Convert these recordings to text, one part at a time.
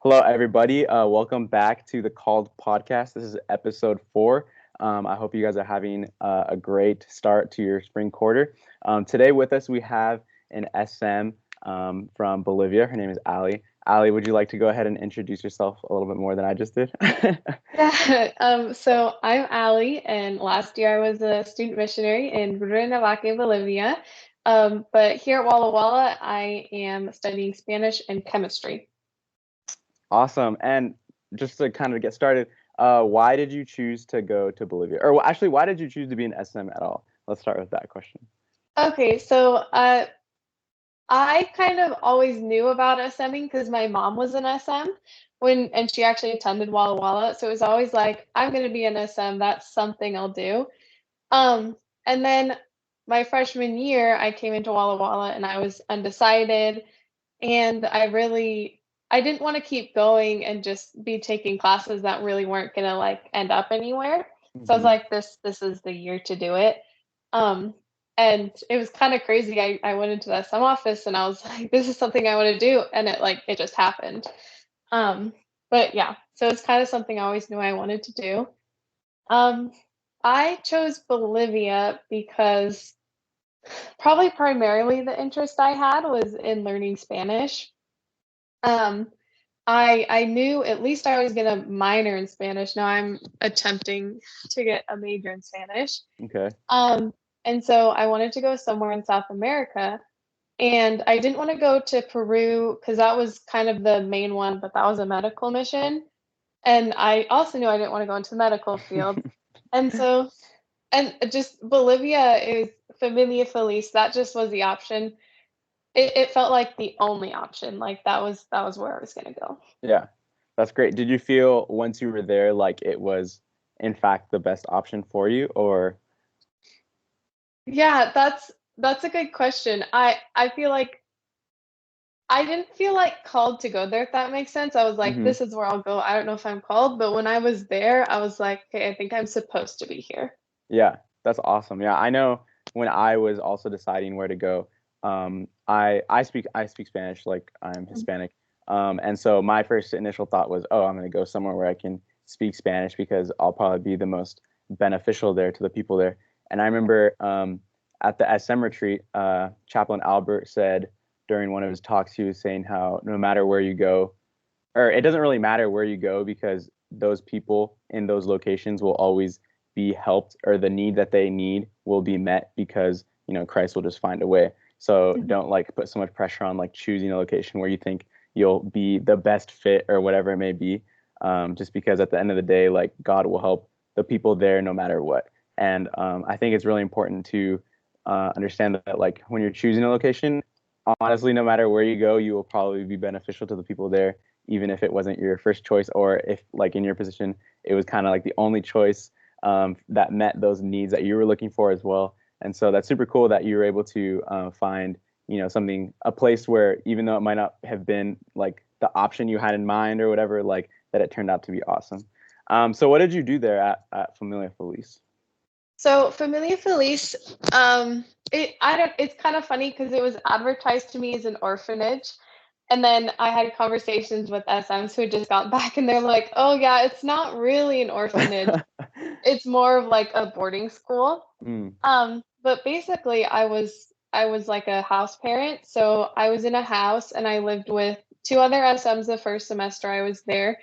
Hello, everybody. Welcome back to the Called Podcast. This is episode 4. I hope you guys are having a great start to your spring quarter. Today with us, we have an SM from Bolivia. Her name is Ally. Ally, would you like to go ahead and introduce yourself a little bit more than I just did? Yeah, so I'm Ally, and last year I was a student missionary in Cuernavaca, Bolivia. But here at Walla Walla, I am studying Spanish and chemistry. Awesome. And just to kind of get started, why did you choose to go to Bolivia? Or actually, why did you choose to be an SM at all? Let's start with that question. Okay, so I kind of always knew about SMing because my mom was an SM and she actually attended Walla Walla. So it was always like, I'm going to be an SM. That's something I'll do. And then my freshman year, I came into Walla Walla and I was undecided. And I didn't want to keep going and just be taking classes that really weren't gonna like end up anywhere. So I was Hmm. like, this is the year to do it. Um, and it was kind of crazy. I went into the SM office and I was like, this is something I want to do, and it just happened. Um, but yeah, so it's kind of something I always knew I wanted to do. Um, I chose Bolivia because probably primarily the interest I had was in learning Spanish. Um, I knew at least I was gonna minor in Spanish. Now I'm attempting to get a major in Spanish. Okay. Um, and so I wanted to go somewhere in South America. And I didn't want to go to Peru because that was kind of the main one, but that was a medical mission. And I also knew I didn't want to go into the medical field. And so, and just Bolivia is familia feliz. That just was the option. It felt like the only option. Like that was where I was gonna go. Yeah, that's great. Did you feel once you were there like it was in fact the best option for you or Yeah, that's a good question. I feel like I didn't feel like called to go there, if that makes sense. I was like, hmm this is where I'll go. I don't know if I'm called, but when I was there, I was like, okay, I think I'm supposed to be here. Yeah, that's awesome. Yeah, I know when I was also deciding where to go, I speak Spanish, like I'm Hispanic. And so my first initial thought was, oh, I'm gonna go somewhere where I can speak Spanish because I'll probably be the most beneficial there to the people there. And I remember at the SM retreat, Chaplain Albert said during one of his talks, he was saying how no matter where you go, or it doesn't really matter where you go because those people in those locations will always be helped, or the need that they need will be met because Christ will just find a way. So Mhm. don't like put so much pressure on like choosing a location where you think you'll be the best fit or whatever it may be, just because at the end of the day, like God will help the people there no matter what. And I think it's really important to understand that like when you're choosing a location, honestly, no matter where you go, you will probably be beneficial to the people there, even if it wasn't your first choice, or if, like in your position, it was kind of like the only choice that met those needs that you were looking for as well. And so that's super cool that you were able to find, something, a place where even though it might not have been like the option you had in mind or whatever, like that it turned out to be awesome. So what did you do there at Familia Feliz? So Familia Feliz, it's kind of funny because it was advertised to me as an orphanage. And then I had conversations with SMs who just got back and they're like, oh yeah, it's not really an orphanage. It's more of like a boarding school. Mm, But basically I was like a house parent. So I was in a house and I lived with two other SMs the first semester I was there.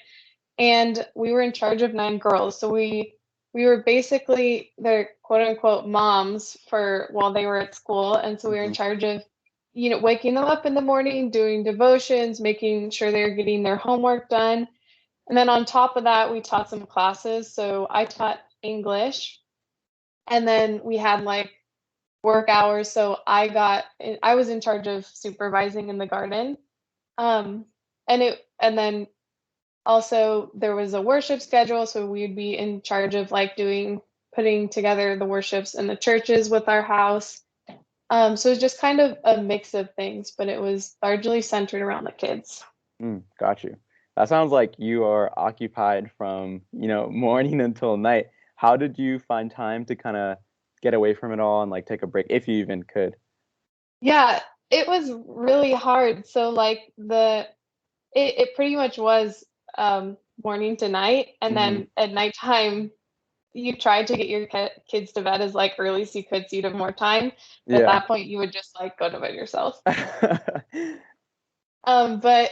And we were in charge of 9 girls. So we were basically their quote unquote moms for while they were at school. And so we were in mhm, charge of, waking them up in the morning, doing devotions, making sure they're getting their homework done. And then on top of that, we taught some classes. So I taught English, and then we had like work hours. So I was in charge of supervising in the garden. Um, and then also there was a worship schedule, so we'd be in charge of like putting together the worships in the churches with our house. So it's just kind of a mix of things, but it was largely centered around the kids. got you. That sounds like you are occupied from, morning until night. How did you find time to kind of get away from it all and like take a break, if you even could? Yeah, it was really hard. So like it pretty much was morning to night, and Hmm. then at nighttime you tried to get your kids to bed as like early as you could so you'd have more time. But at Yeah. that point, you would just like go to bed yourself. But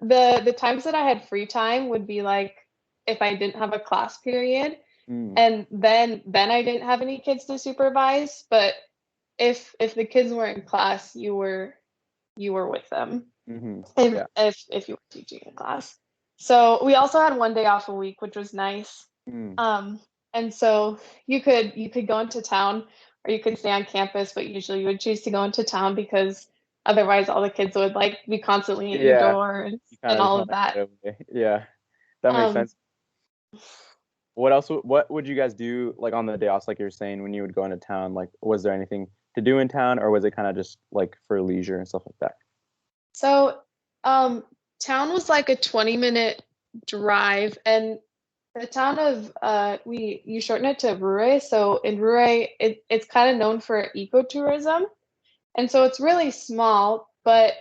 the times that I had free time would be like if I didn't have a class period, Mm, and then I didn't have any kids to supervise. But if the kids were in class, you were with them hmm. if Yeah. if you were teaching a class. So we also had one day off a week, which was nice. Mm. Um, and so you could go into town or you could stay on campus, but usually you would choose to go into town because otherwise all the kids would like be constantly at your Yeah. door You kind and of just all want of to that. get away. Yeah. That makes Um, sense. What else? What would you guys do like on the day off, like you were saying, when you would go into town? Like, was there anything to do in town, or was it kind of just like for leisure and stuff like that? so town was like a 20-minute drive, and the town of we you shorten it to Rue. So in Rue, it's kind of known for ecotourism. And so it's really small, but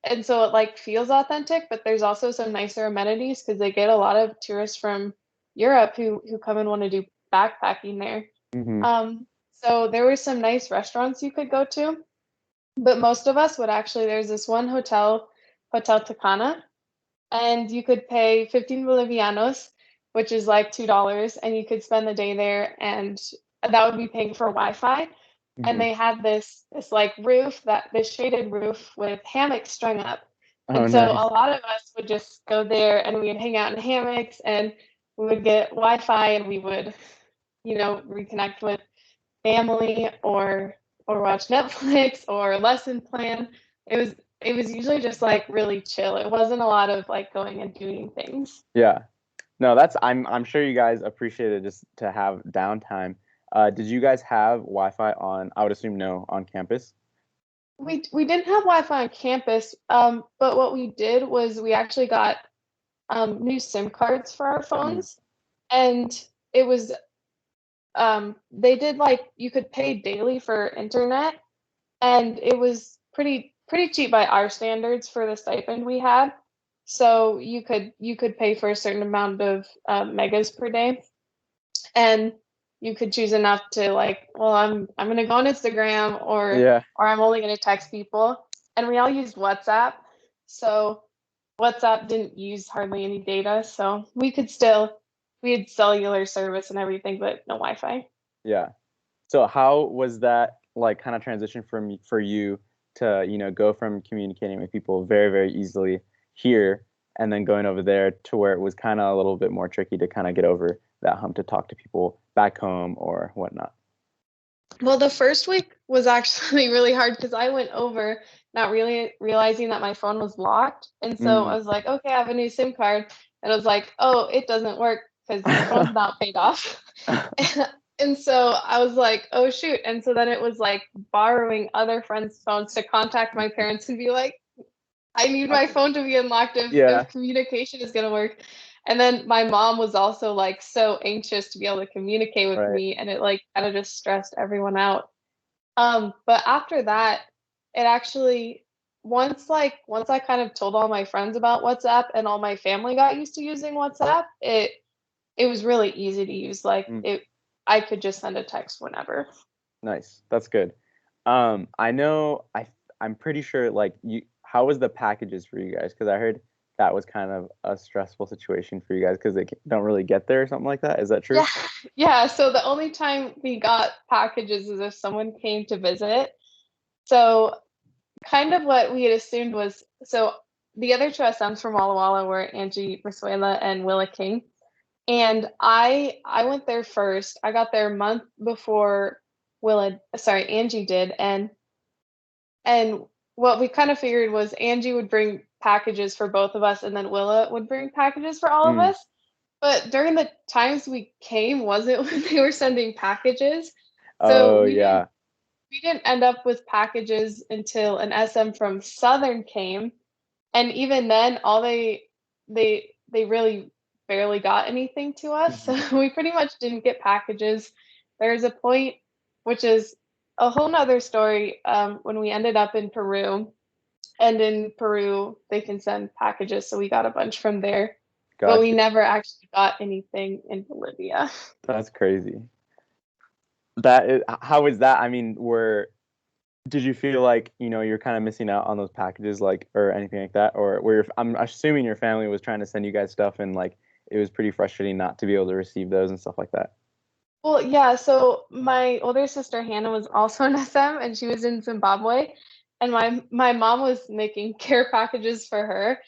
and so it like feels authentic, but there's also some nicer amenities because they get a lot of tourists from Europe who come and want to do backpacking there. Hmm. So there were some nice restaurants you could go to, but most of us would actually there's this one hotel, Hotel Tacana, and you could pay 15 bolivianos, which is like $2, and you could spend the day there, and that would be paying for Wi-Fi. And Hmm. they had this like roof that this shaded roof with hammocks strung up. Oh, And so a nice. lot of us would just go there and we'd hang out in hammocks and we would get Wi-Fi and we would, reconnect with family or watch Netflix or lesson plan. It was usually just like really chill. It wasn't a lot of like going and doing things. Yeah. No, I'm sure you guys appreciate it just to have downtime. Did you guys have Wi-Fi on? I would assume no on campus. We didn't have Wi-Fi on campus, but what we did was we actually got new SIM cards for our Mm. phones, and it was they did like you could pay daily for internet, and it was pretty cheap by our standards for the stipend we had. So you could pay for a certain amount of megas per day, and you could choose enough to like, well, I'm gonna go on Instagram Yeah. or I'm only gonna text people. And we all used WhatsApp, so WhatsApp didn't use hardly any data, so we had cellular service and everything, but no Wi-Fi. Yeah. So how was that like kind of transition for you to, go from communicating with people very, very easily here and then going over there to where it was kind of a little bit more tricky to kind of get over that hump to talk to people back home or whatnot? Well, the first week was actually really hard because I went over not really realizing that my phone was locked. And so Mm. I was like, okay, I have a new SIM card. And I was like, oh, it doesn't work because my phone's not paid off. And so I was like, oh, shoot. And so then it was like borrowing other friends' phones to contact my parents and be like, I need my phone to be unlocked if Yeah, communication is going to work. And then my mom was also like so anxious to be able to communicate with right. me, and it like kind of just stressed everyone out. But after that, it actually once I kind of told all my friends about WhatsApp and all my family got used to using WhatsApp, it was really easy to use. Like Mm. it I could just send a text whenever. Nice. That's good. I know I'm pretty sure like how was the packages for you guys? Because I heard that was kind of a stressful situation for you guys because they don't really get there or something like that. Is that true? Yeah. Yeah, so the only time we got packages is if someone came to visit. So kind of what we had assumed was so the other two SMs from Walla Walla were Angie Rasuela and Willa King. And I went there first. I got there a month before Angie did. And what we kind of figured was Angie would bring packages for both of us, and then Willa would bring packages for all of Mm. us. But during the times we came wasn't when they were sending packages. So Oh we didn't yeah. we didn't end up with packages until an SM from Southern came, and even then all they really barely got anything to us. So Mhm. we pretty much didn't get packages. There's a point which is a whole nother story when we ended up in Peru. And in Peru, they can send packages, so we got a bunch from there. But we Gotcha. never actually got anything in Bolivia. That's crazy. That is, how is that? I mean, were did you feel like, you're kind of missing out on those packages, like, or anything like that? Or I'm assuming your family was trying to send you guys stuff and like it was pretty frustrating not to be able to receive those and stuff like that. Well, yeah, so my older sister Hannah was also an SM and she was in Zimbabwe and my mom was making care packages for her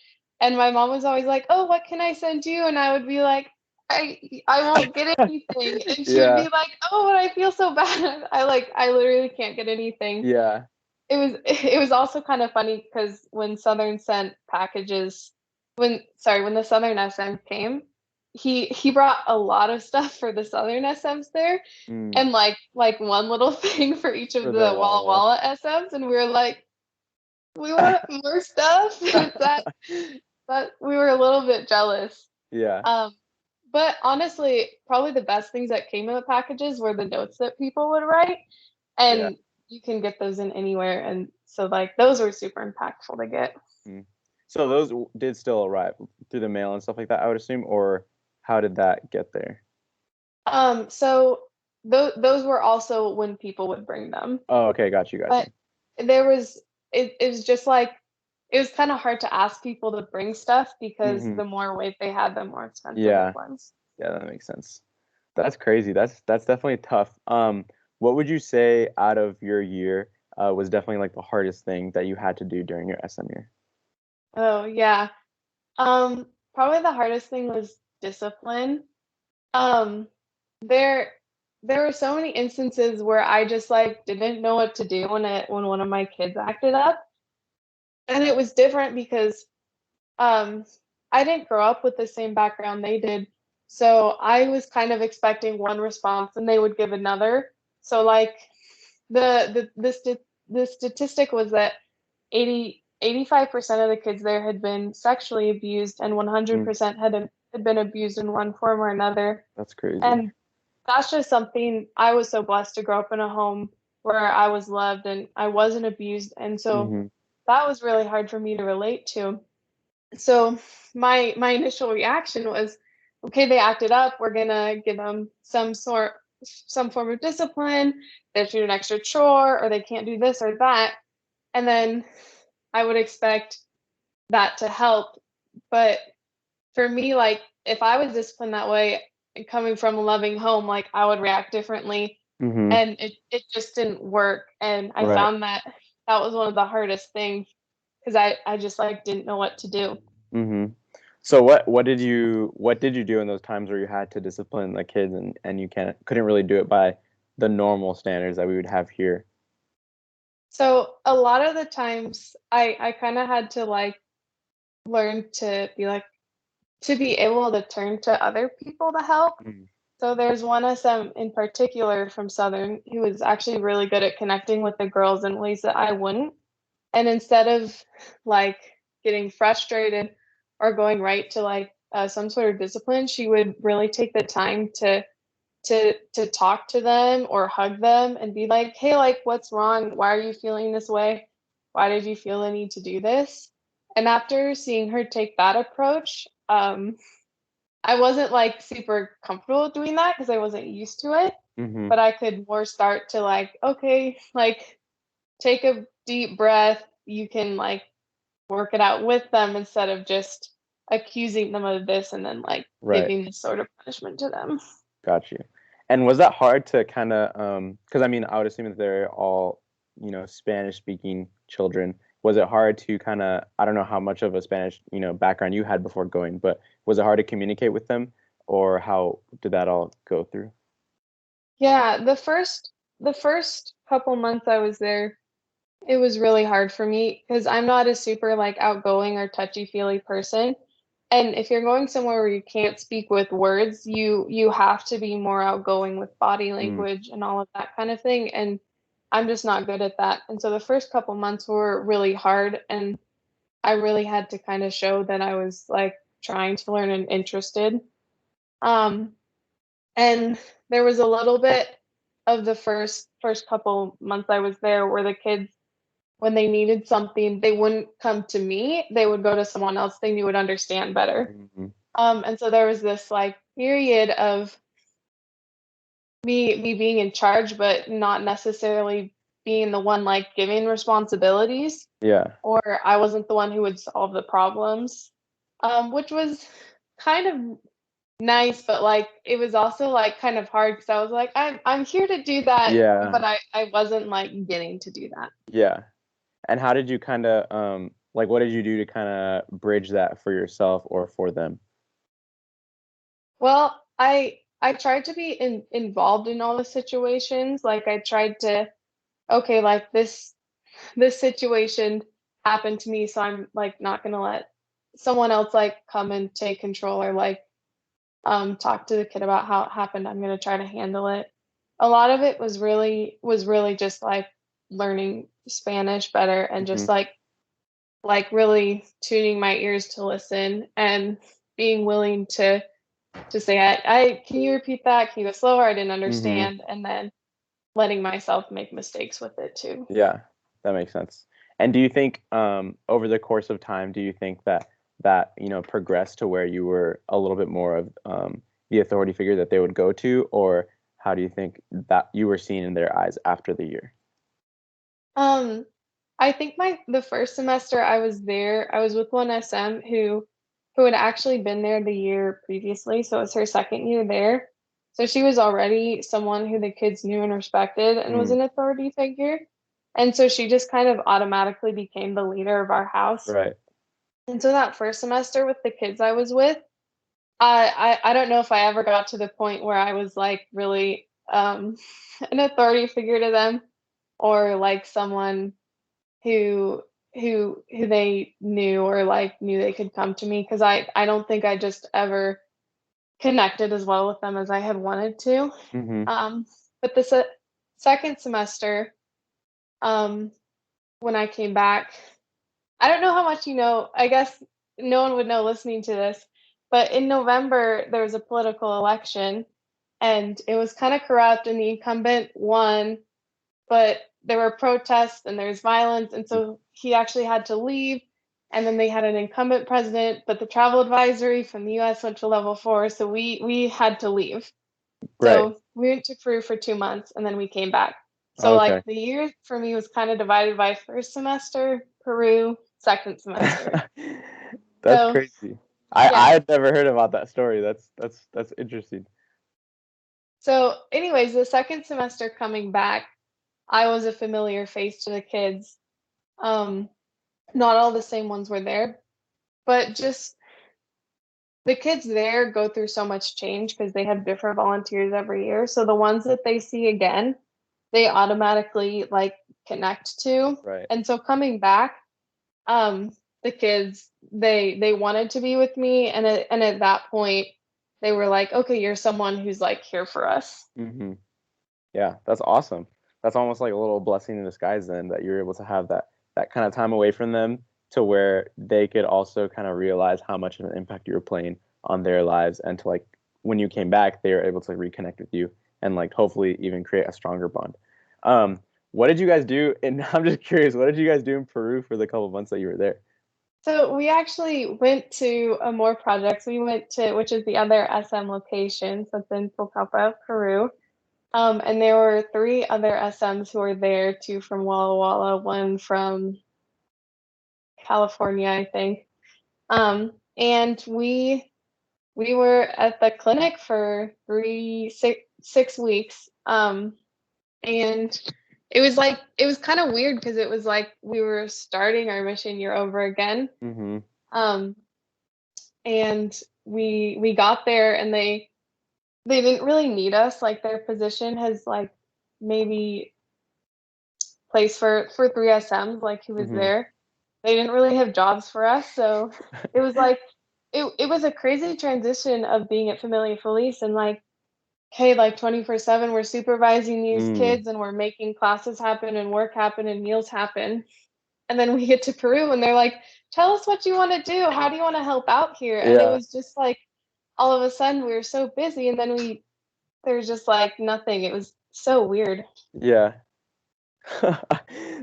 and my mom was always like, "Oh, what can I send you?" And I would be like, I won't get anything." And she would Yeah. be like, "Oh, but I feel so bad." I literally can't get anything. Yeah. It was also kind of funny because when Southern sent packages, when the Southern SM came, he brought a lot of stuff for the Southern SMs there, Mm, and like one little thing for each of for the the Walla Walla Walla. Walla SMs, and we were like, we want more stuff. That we were a little bit jealous. Yeah. Um, but honestly, probably the best things that came in the packages were the notes that people would write, Yeah. and you can get those in anywhere, and so like those were super impactful to get. Mm. So those did still arrive through the mail and stuff like that, I would assume, or how did that get there? So those were also when people would bring them, Oh, okay, got you, got but you. there was it was just like it was kind of hard to ask people to bring stuff because Hmm. the more weight they had, the more expensive it Yeah, was. yeah, that makes sense. That's crazy. That's definitely tough. What would you say out of your year was definitely like the hardest thing that you had to do during your SM year? Oh yeah. Probably the hardest thing was discipline. Um, there there were so many instances where I just like didn't know what to do when one of my kids acted up. And it was different because um I didn't grow up with the same background they did. So I was kind of expecting one response and they would give another. So like the statistic was that 85% of the kids there had been sexually abused and Mm, 100% had been abused in one form or another. that's crazy. And that's just something I was so blessed to grow up in a home where I was loved and I wasn't abused. And so Hmm. that was really hard for me to relate to. So my initial reaction was, okay, they acted up. We're gonna give them some form of discipline. They have to do an extra chore, or they can't do this or that. And then I would expect that to help. But for me, like if I was disciplined that way, coming from a loving home, like I would react differently. Hmm. And it just didn't work. And I Right. found that that was one of the hardest things because I just like didn't know what to do. Hmm. So what did you do in those times where you had to discipline the kids and you couldn't really do it by the normal standards that we would have here? So a lot of the times I kind of had to like learn to be like to be able to turn to other people to help. Mm. So there's one SM in particular from Southern who was actually really good at connecting with the girls in ways that I wouldn't. And instead of like getting frustrated or going right to like some sort of discipline, she would really take the time to talk to them or hug them and be like, "Hey, like what's wrong? Why are you feeling this way? Why did you feel the need to do this?" And after seeing her take that approach, I wasn't like super comfortable doing that because I wasn't used to it, Hmm. but I could more start to like, okay, like take a deep breath. You can like work it out with them instead of just accusing them of this and then like Right. giving this sort of punishment to them. Got you. And was that hard to kind of because I mean, I would assume that they're all, Spanish speaking children. Was it hard to kind of, I don't know how much of a Spanish, background you had before going, but was it hard to communicate with them, or how did that all go through? Yeah, the first couple months I was there, it was really hard for me because I'm not a super like outgoing or touchy-feely person. And if you're going somewhere where you can't speak with words, you have to be more outgoing with body Mm, language and all of that kind of thing. And I'm just not good at that. And so the first couple months were really hard and I really had to kind of show that I was like trying to learn and interested. Um, and there was a little bit of the first couple months I was there where the kids when they needed something, they wouldn't come to me. They would go to someone else they knew would understand better. Hmm. And so there was this like period of me being in charge, but not necessarily being the one like giving responsibilities, Yeah. or I wasn't the one who would solve the problems, which was kind of nice, but like it was also like kind of hard because I was like, I'm here to do that, Yeah. but I wasn't like getting to do that. Yeah. And how did you kind of like what did you do to kind of bridge that for yourself or for them? Well, I tried to be involved in all the situations. Like I tried to, okay, like this situation happened to me, so I'm like not gonna let someone else like come and take control or like talk to the kid about how it happened. I'm gonna try to handle it. A lot of it was really just like learning Spanish better and Hmm. just like really tuning my ears to listen and being willing to say I can you repeat that? Can you go slower? I didn't Hmm. understand. And then letting myself make mistakes with it too. Yeah, that makes sense. And do you think over the course of time, do you think that progressed to where you were a little bit more of the authority figure that they would go to, or how do you think that you were seen in their eyes after the year? Um, I think the first semester I was there, I was with one SM who had actually been there the year previously, so it was her second year there. So she was already someone who the kids knew and respected and was Mm, an authority figure. And so she just kind of automatically became the leader of our house. right. And so that first semester with the kids I was with, I don't know if I ever got to the point where I was like really an authority figure to them or like someone who who they knew or like knew they could come to me because I don't think I just ever connected as well with them as I had wanted to. Hmm. Um, but the second semester, um, when I came back, I don't know how much you know. I guess no one would know listening to this, but in November there was a political election, and it was kind of corrupt, and the incumbent won, but there were protests and there's violence, and so he actually had to leave. And then they had an incumbent president, but the travel advisory from the U.S. went to level 4, so we had to leave. Right. So we went to Peru for 2 months, and then we came back. So Okay. like the year for me was kind of divided by first semester Peru, second semester. That's So crazy. I yeah. had never heard about that story. That's interesting. So anyways, the second semester coming back, I was a familiar face to the kids. Um, Not all the same ones were there, but just the kids there go through so much change because they have different volunteers every year. So the ones that they see again, they automatically like connect to. Right. And so coming back, um, the kids they wanted to be with me, and at that point, they were like, okay, you're someone who's like here for us. Hmm. Yeah, that's awesome. That's almost like a little blessing in disguise then that you're able to have that kind of time away from them to where they could also kind of realize how much of an impact you were playing on their lives and to like when you came back they were able to reconnect with you and like hopefully even create a stronger bond. Um, what did you guys do? And I'm just curious, what did you guys do in Peru for the couple months that you were there? So we actually went to more projects. We went to, which is the other SM location, so it's in Pucallpa, Peru. And there were three other SMs who were there, two from Walla Walla, one from California, I think. And we were at the clinic for 6 weeks. And it was kind of weird because it was like we were starting our mission year over again. Mm-hmm. Um, and we got there and they didn't really need us. Like their position has like maybe place for three SMs, like who was Mm-hmm. there. They didn't really have jobs for us, so it was like it was a crazy transition of being at Familia Feliz and like, hey, like 24/7, we're supervising these Mm. kids and we're making classes happen and work happen and meals happen. And then we get to Peru and they're like, tell us what you want to do. How do you want to help out here? And it Yeah. was just like all of a sudden we were so busy and then there's just like nothing. It was so weird. Yeah.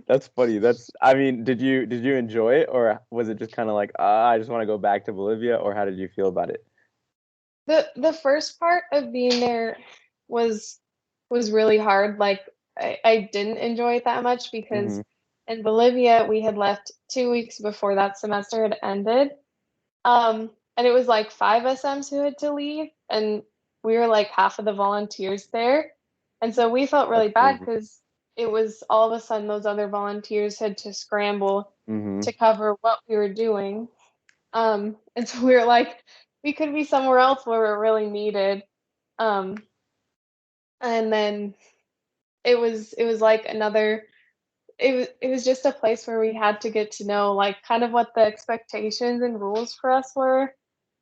That's funny. I mean, did you enjoy it, or was it just kind of like, I just want to go back to Bolivia, or how did you feel about it? The first part of being there was was really hard. Like I didn't enjoy it that much Mm-hmm. because in Bolivia we had left 2 weeks before that semester had ended. And it was like five SMs who had to leave, and we were like half of the volunteers there. And so we felt That's really bad crazy. because it was all of a sudden those other volunteers had to scramble Mm-hmm. to cover what we were doing. And so we were like, we could be somewhere else where we're really needed. Um, and then it was like another it was just a place where we had to get to know like kind of what the expectations and rules for us were,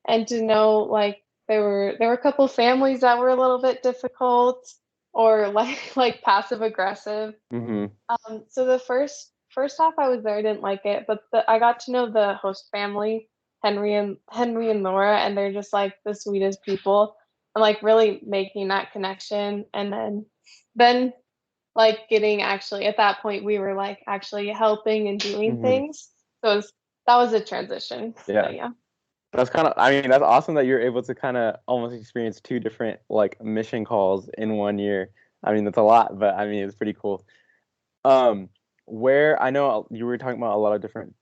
and to know like there were a couple families that were a little bit difficult, or like like passive aggressive. Mm-hmm. So the first half I was there, I didn't like it, but I got to know the host family, Henry and Laura, and they're just like the sweetest people, and like really making that connection. And then like getting actually at that point we were like actually helping and doing Mm-hmm. things. So that was a transition. Yeah. But yeah. That's kind of, I mean, that's awesome that you're able to kind of almost experience two different like mission calls in 1 year. I mean, that's a lot, but I mean, it's pretty cool. Um, where I know you were talking about a lot of different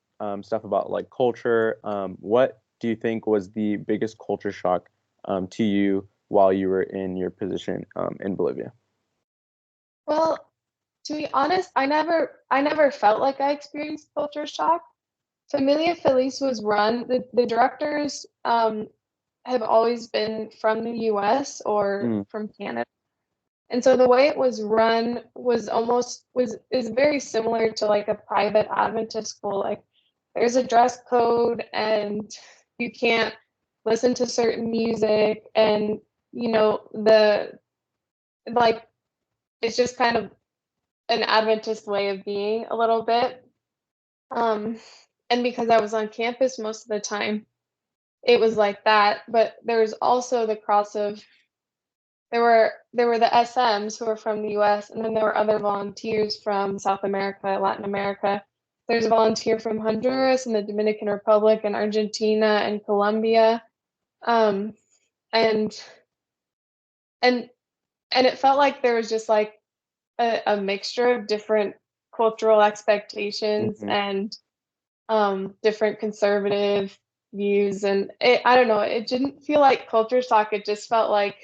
stuff about like culture. What do you think was the biggest culture shock to you while you were in your position in Bolivia? Well, to be honest, I never felt like I experienced culture shock. Familia Feliz was run, the directors have always been from the US or Mm, from Canada. And so the way it was run was almost was is very similar to like a private Adventist school. Like there's a dress code, and you can't listen to certain music, and the like it's just kind of an Adventist way of being a little bit. Um, and because I was on campus most of the time, it was like that. But there was also the cross of there were the SMs who were from the US, and then there were other volunteers from South America, Latin America. There's a volunteer from Honduras and the Dominican Republic and Argentina and Colombia. Um, and and and it felt like there was just like a mixture of different cultural expectations hmm and different conservative views. And I don't know, it didn't feel like culture shock. It just felt like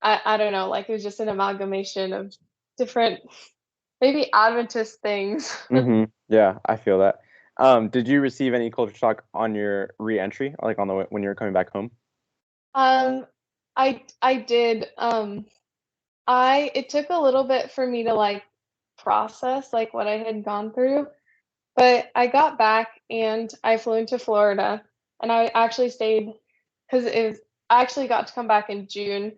I don't know, like it was just an amalgamation of different, maybe Adventist things. Yeah, I feel that. Did you receive any culture shock on your re-entry, like on the when you were coming back home? um, I did. I it took a little bit for me to like process like what I had gone through, but I got back and I flew into Florida, and I actually stayed because I actually got to come back in June,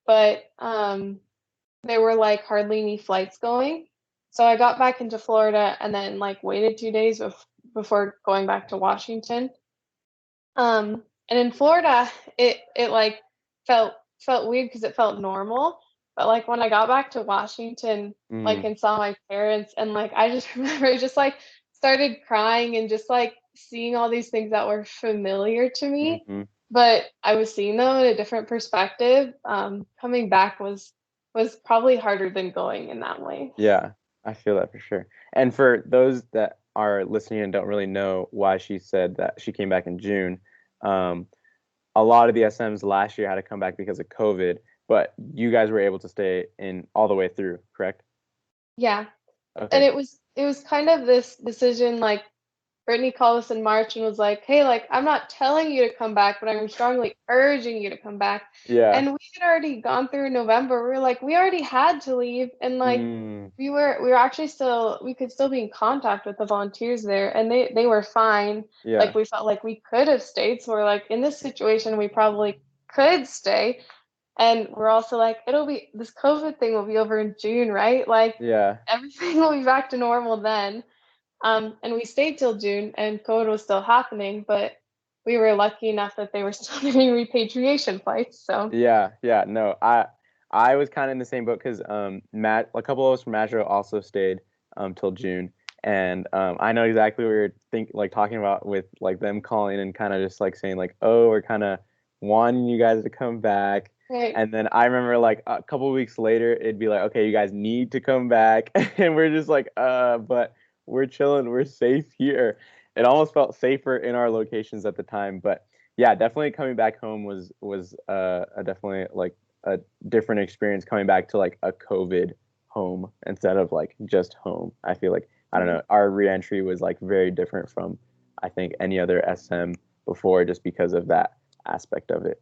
but there were like hardly any flights going. So I got back into Florida and then like waited 2 days before going back to Washington. And in Florida, it like felt weird because it felt normal. But like when I got back to Washington, like Mm-hmm. and saw my parents, and like I just remember just like started crying and just like seeing all these things that were familiar to me, Mm-hmm. but I was seeing them in a different perspective. Coming back was probably harder than going in that way. Yeah, I feel that for sure. And for those that are listening and don't really know why she said that she came back in June, um, a lot of the SMs last year had to come back because of COVID, but you guys were able to stay in all the way through, correct? Yeah, and Okay. it was kind of this decision. Like Brittany called us in March and was like, "Hey, like I'm not telling you to come back, but I'm strongly urging you to come back." Yeah. And we had already gone through November. We were like, we already had to leave, and like Mm, we were actually still we could still be in contact with the volunteers there, and they were fine. Like yeah. we felt like we could have stayed, so we're like in this situation we probably could stay. And we're also like, it'll be this COVID thing will be over in June, right? Like Yeah. everything will be back to normal then. And we stayed till June, and COVID was still happening, but we were lucky enough that they were still doing repatriation flights. So Yeah. Yeah. No, I was kind of in the same boat because Matt, a couple of us from Metro also stayed till June, and I know exactly what you're talking about with like them calling and kind of just like saying like, oh, we're kind of wanting you guys to come back. Right. And then I remember like a couple of weeks later, it'd be like, okay, you guys need to come back, and we're just like, but we're chilling, we're safe here. It almost felt safer in our locations at the time, but yeah, definitely coming back home was a definitely like a different experience coming back to like a COVID home instead of like just home. I feel like I don't Mhm. know, our reentry was like very different from I think any other SM before just because of that aspect of it.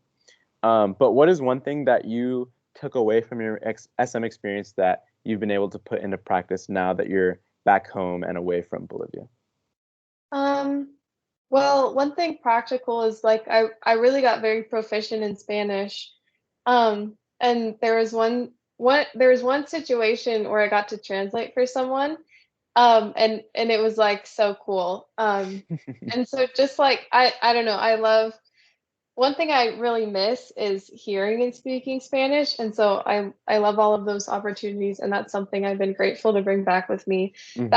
But what is one thing that you took away from your SM experience that you've been able to put into practice now that you're back home and away from Bolivia? Um, well, one thing practical is like I really got very proficient in Spanish. And there was one situation where I got to translate for someone. And it was like so cool. And so just like I don't know, I love one thing I really miss is hearing and speaking Spanish, and so I love all of those opportunities, and that's something I've been grateful to bring back with me. Mm-hmm.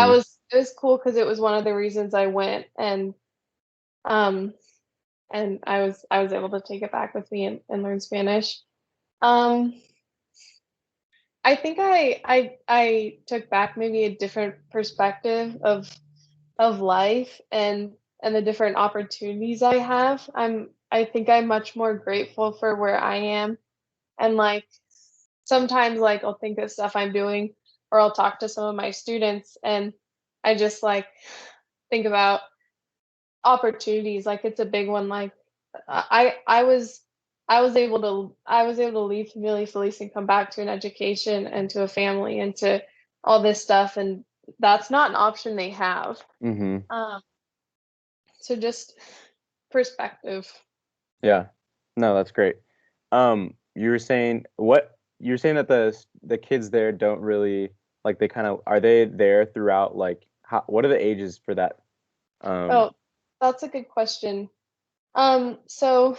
It was cool because it was one of the reasons I went, um and I was able to take it back with me and learn Spanish. Um, I think I took back maybe a different perspective of life and the different opportunities I have. I think I'm much more grateful for where I am. And like sometimes like I'll think of stuff I'm doing or I'll talk to some of my students and I just like think about opportunities. Like it's a big one. Like I was I was able to leave Familia Feliz and come back to an education and to a family and to all this stuff, and that's not an option they have. Mm-hmm. Um, so just perspective. Yeah. No, that's great. You were saying that the kids there don't really like they kind of are they there throughout like what are the ages for that? Um, Oh, that's a good question. So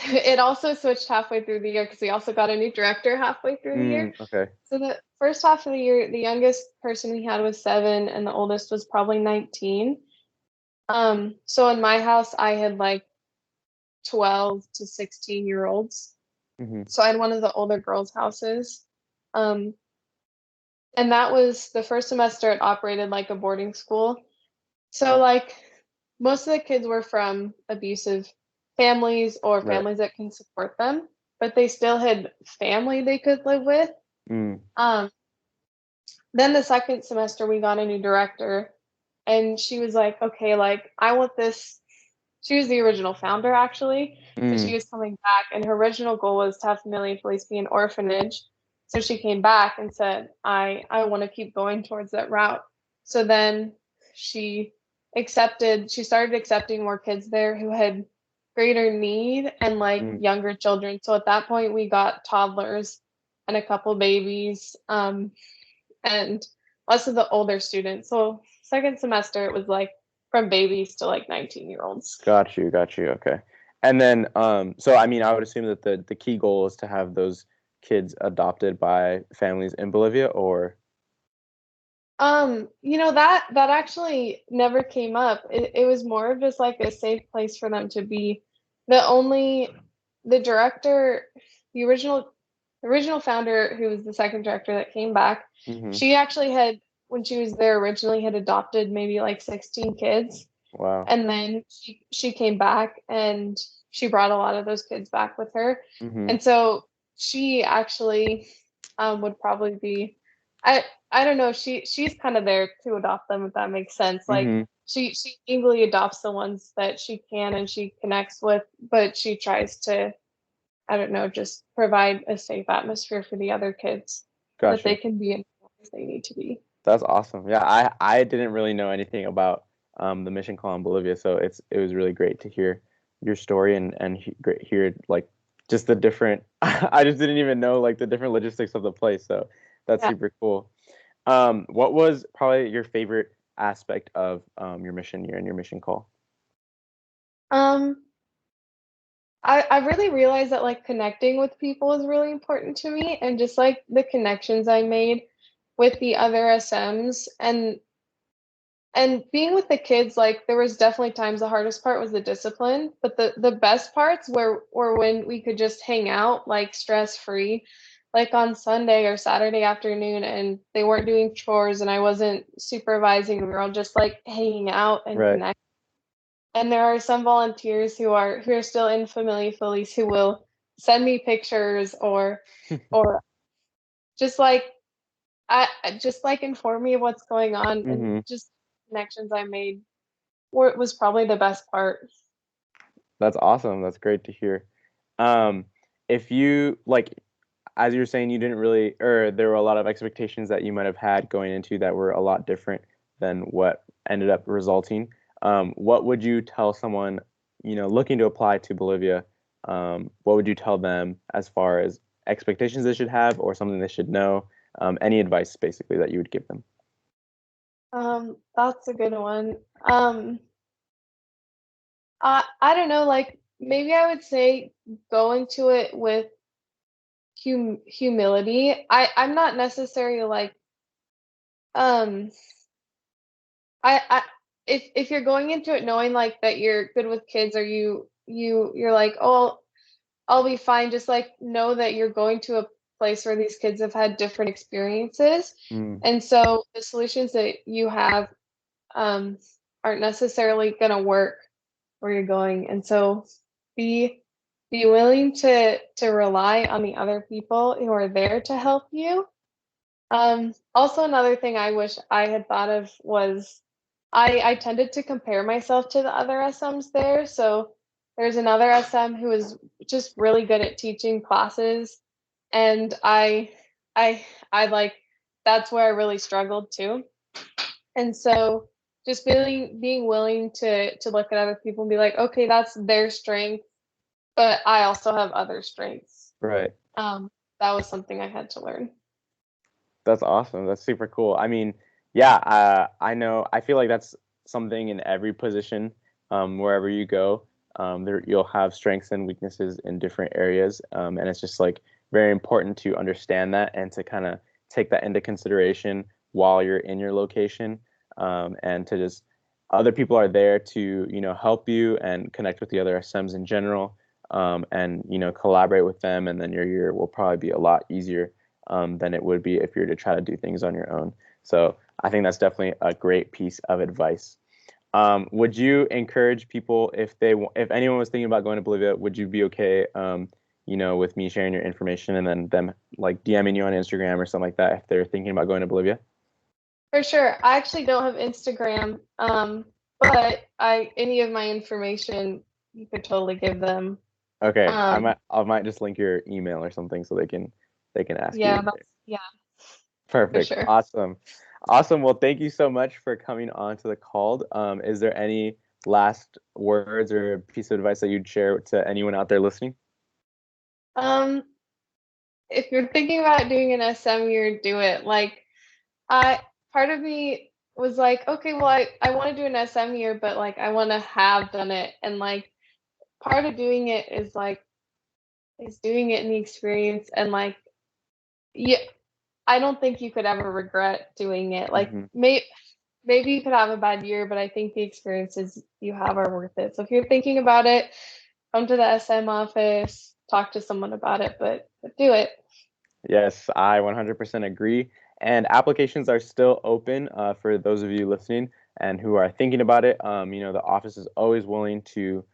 it also switched halfway through the year because we also got a new director halfway through the year. okay. So the first half of the year, the youngest person we had was 7, and the oldest was probably 19. So in my house, I had like 12 to 16-year olds. Mm-hmm. So I had one of the older girls' houses. Um, and that was the first semester it operated like a boarding school. So like most of the kids were from abusive families or Right. families that can support them, but they still had family they could live with. Mm, Um, then the second semester we got a new director and she was like, okay, like I want this. She was the original founder actually. So she mm, was coming back and her original goal was to have Familia Feliz be an orphanage. So she came back and said, I want to keep going towards that route. So then she she started accepting more kids there who had greater need and like mm. younger children. So at that point we got toddlers and a couple babies. And less of the older students. So second semester it was like from babies to like 19-year-olds. Got you, got you. Okay. And then, so I mean, I would assume that the key goal is to have those kids adopted by families in Bolivia, or That actually never came up. It was more of just like a safe place for them to be. The only the director, the original founder who was the second director that came back, hmm. she actually had when she was there originally had adopted maybe like 16 kids. Wow. And then she came back and she brought a lot of those kids back with her. Hmm. And so she actually would probably be I don't know, she's kind of there to adopt them if that makes sense. Like Hmm. she eagerly adopts the ones that she can and she connects with, but she tries to, I don't know, just provide a safe atmosphere for the other kids that Got they you. can be in as they need to be. That's awesome. Yeah, I didn't really know anything about the mission call in Bolivia, so it was really great to hear your story and great hear like just the different. I just didn't even know like the different logistics of the place, so that's Yeah. super cool. What was probably your favorite aspect of your mission year and your mission call? Um I really realized that like connecting with people is really important to me, and just like the connections I made with the other SMs and being with the kids, like there was definitely times the hardest part was the discipline, but the best parts were when we could just hang out like stress free, like on Sunday or Saturday afternoon, and they weren't doing chores and I wasn't supervising. We were all just like hanging out and Right. connecting. And there are some volunteers who are still in Familia Feliz who will send me pictures or just like just like inform me of what's going on, and Hmm. just connections I made was probably the best part. That's awesome. That's great to hear. Um, if you like, as you were saying, you didn't really, or there were a lot of expectations that you might have had going into that were a lot different than what ended up resulting. What would you tell someone, looking to apply to Bolivia? What would you tell them as far as expectations they should have or something they should know? Any advice basically that you would give them? That's a good one. I don't know, like maybe I would say go into it with humility. I'm not necessarily like um I if you're going into it knowing like that you're good with kids, or you're like, oh, I'll be fine, just like know that you're going to a place where these kids have had different experiences. Mm, And so the solutions that you have um aren't necessarily going to work where you're going. And so be be willing to rely on the other people who are there to help you. Also, another thing I wish I had thought of was I tended to compare myself to the other SMs there. So there's another SM who is just really good at teaching classes, and I I like that's where I really struggled too. And so just being willing to look at other people and be like, okay, that's their strength, but I also have other strengths. right. Um, that was something I had to learn. That's awesome. That's super cool. I mean, yeah, I know. I feel like that's something in every position, wherever you go. There you'll have strengths and weaknesses in different areas, and it's just like very important to understand that and to kind of take that into consideration while you're in your location, and to just other people are there to help you and connect with the other SMs in general, and collaborate with them, and then your year will probably be a lot easier than it would be if you were to try to do things on your own. So I think that's definitely a great piece of advice. Would you encourage people if anyone was thinking about going to Bolivia, would you be okay, with me sharing your information and then them like DMing you on Instagram or something like that if they're thinking about going to Bolivia? For sure. I actually don't have Instagram, but I any of my information you could totally give them. Okay, Um, I might just link your email or something so they can ask you. yeah, yeah, for Perfect. sure. Awesome. Awesome. Well, thank you so much for coming on to the call. Is there any last words or piece of advice that you'd share to anyone out there listening? Um, if you're thinking about doing an SM year, do it. Like I part of me was like, okay, well I want to do an SM year, but like I want to have done it. And like part of doing it is doing it in the experience, and like yeah, I don't think you could ever regret doing it. Like Hmm. maybe you could have a bad year, but I think the experiences you have are worth it. So if you're thinking about it, come to the SM office, talk to someone about it, but do it. Yes, I 100% agree. And applications are still open for those of you listening and who are thinking about it. The office is always willing to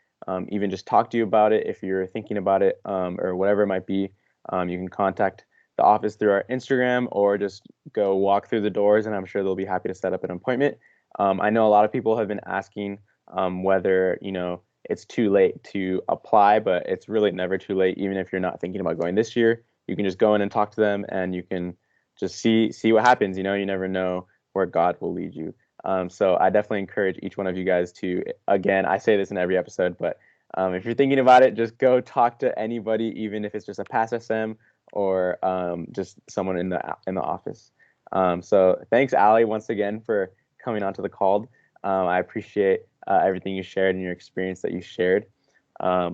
even just talk to you about it if you're thinking about it, or whatever it might be. You can contact the office through our Instagram or just go walk through the doors, and I'm sure they'll be happy to set up an appointment. I know a lot of people have been asking whether, it's too late to apply, but it's really never too late, even if you're not thinking about going this year. You can just go in and talk to them, and you can just see what happens. You never know where God will lead you. So I definitely encourage each one of you guys to, again, I say this in every episode, but if you're thinking about it, just go talk to anybody, even if it's just a past SM or just someone in the office. So thanks, Ally, once again for coming onto the call. I appreciate everything you shared and your experience that you shared.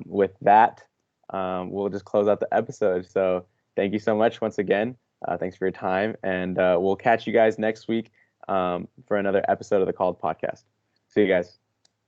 With that, we'll just close out the episode. So thank you so much once again. Thanks for your time, and we'll catch you guys next week for another episode of the Called Podcast. See you guys.